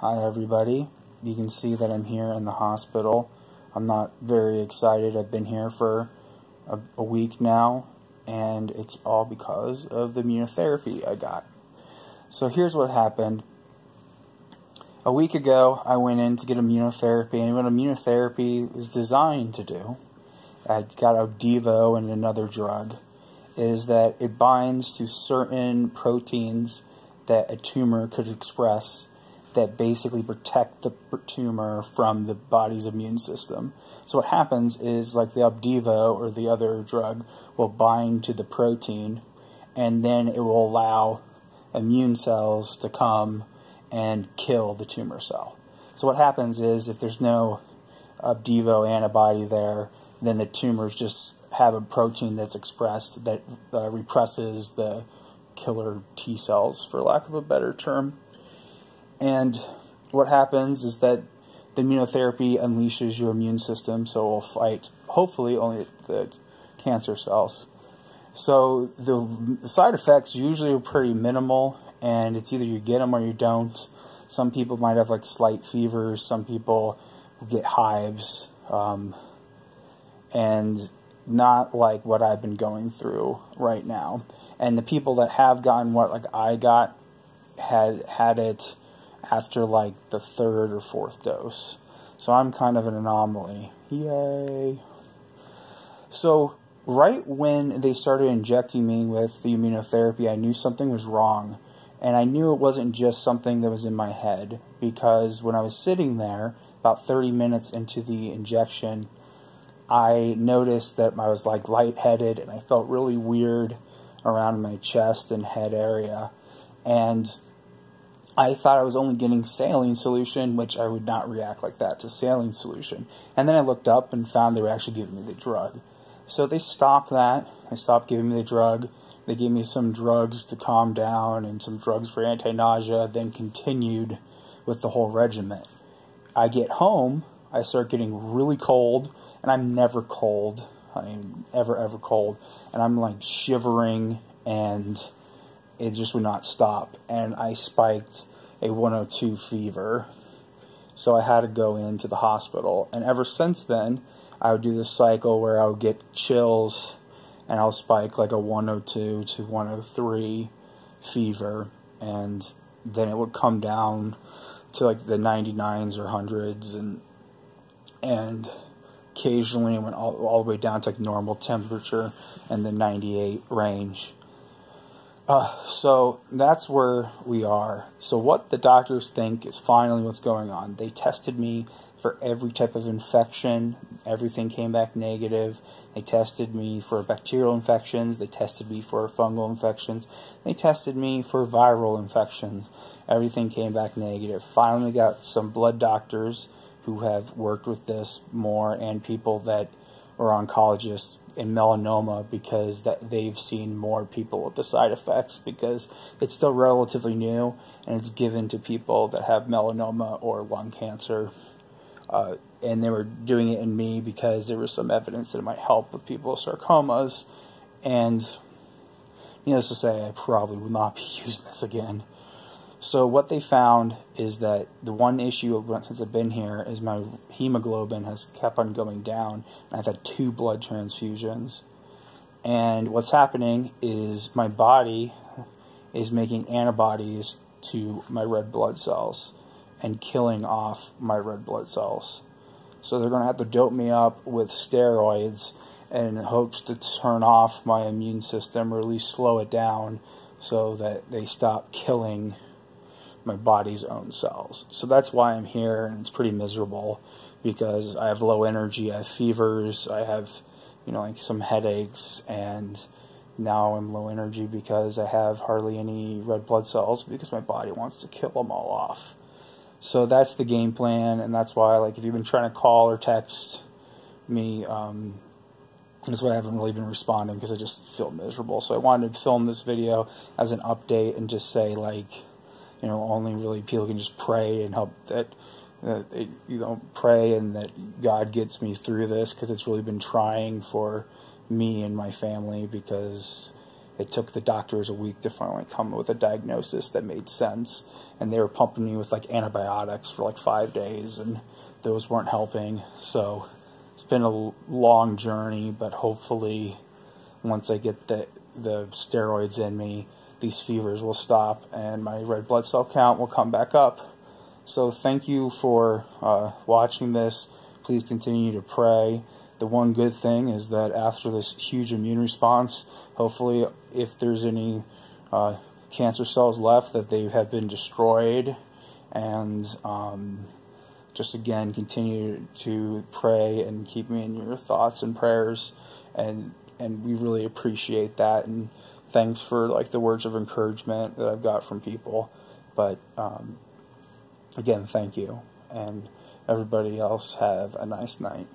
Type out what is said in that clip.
Hi everybody. You can see that I'm here in the hospital. I'm not very excited. I've been here for a week now, and it's all because of the immunotherapy I got. So here's what happened. A week ago, I went in to get immunotherapy, and what immunotherapy is designed to do, I got Opdivo and another drug, is that it binds to certain proteins that a tumor could express that basically protect the tumor from the body's immune system. So what happens is, like the Opdivo or the other drug will bind to the protein, and then it will allow immune cells to come and kill the tumor cell. So what happens is, if there's no Opdivo antibody there, then the tumors just have a protein that's expressed that represses the killer T cells, for lack of a better term. And what happens is that the immunotherapy unleashes your immune system, so it will fight, hopefully, only the cancer cells. So the side effects usually are pretty minimal, and it's either you get them or you don't. Some people might have like slight fevers, some people get hives, and not like what I've been going through right now. And the people that have gotten what like I got had it after like the third or fourth dose. So I'm kind of an anomaly. Yay. So right when they started injecting me with the immunotherapy, I knew something was wrong. And I knew it wasn't just something that was in my head, because when I was sitting there, about 30 minutes into the injection, I noticed that I was like lightheaded, and I felt really weird around my chest and head area. And I thought I was only getting saline solution, which I would not react like that to saline solution. And then I looked up and found they were actually giving me the drug. So they stopped that. They stopped giving me the drug. They gave me some drugs to calm down and some drugs for anti-nausea, then continued with the whole regimen. I get home, I start getting really cold, and I'm never cold. I'm ever cold. And I'm like shivering, and it just would not stop. And I spiked a 102 fever. So I had to go into the hospital. And ever since then, I would do this cycle where I would get chills, and I'll spike like a 102 to 103 fever. And then it would come down to like the 99s or 100s. And occasionally it went all the way down to like normal temperature and the 98 range. So that's where we are. So what the doctors think is finally what's going on. They tested me for every type of infection. Everything came back negative. They tested me for bacterial infections. They tested me for fungal infections. They tested me for viral infections. Everything came back negative. Finally got some blood doctors who have worked with this more, and people that are oncologists in melanoma, because that they've seen more people with the side effects, because it's still relatively new and it's given to people that have melanoma or lung cancer. And they were doing it in me because there was some evidence that it might help with people with sarcomas. And needless to say, I probably will not be using this again. So what they found is that the one issue since I've been here is my hemoglobin has kept on going down, and I've had 2 blood transfusions. And what's happening is my body is making antibodies to my red blood cells and killing off my red blood cells. So they're going to have to dope me up with steroids in hopes to turn off my immune system, or at least slow it down so that they stop killing my body's own cells. So that's why I'm here, and it's pretty miserable because I have low energy, I have fevers, I have, like some headaches, and now I'm low energy because I have hardly any red blood cells because my body wants to kill them all off. So that's the game plan, and that's why, like, if you've been trying to call or text me, that's why I haven't really been responding, because I just feel miserable. So I wanted to film this video as an update and just say, like, only really people can just pray and hope that pray and that God gets me through this, because it's really been trying for me and my family, because it took the doctors a week to finally come with a diagnosis that made sense. And they were pumping me with like antibiotics for like 5 days, and those weren't helping. So it's been a long journey, but hopefully once I get the steroids in me, these fevers will stop and my red blood cell count will come back up. So thank you for watching this. Please continue to pray. The one good thing is that after this huge immune response, hopefully if there's any cancer cells left, that they have been destroyed. And just again, continue to pray and keep me in your thoughts and prayers. And we really appreciate that. And thanks for like the words of encouragement that I've got from people. But again, thank you. And everybody else have a nice night.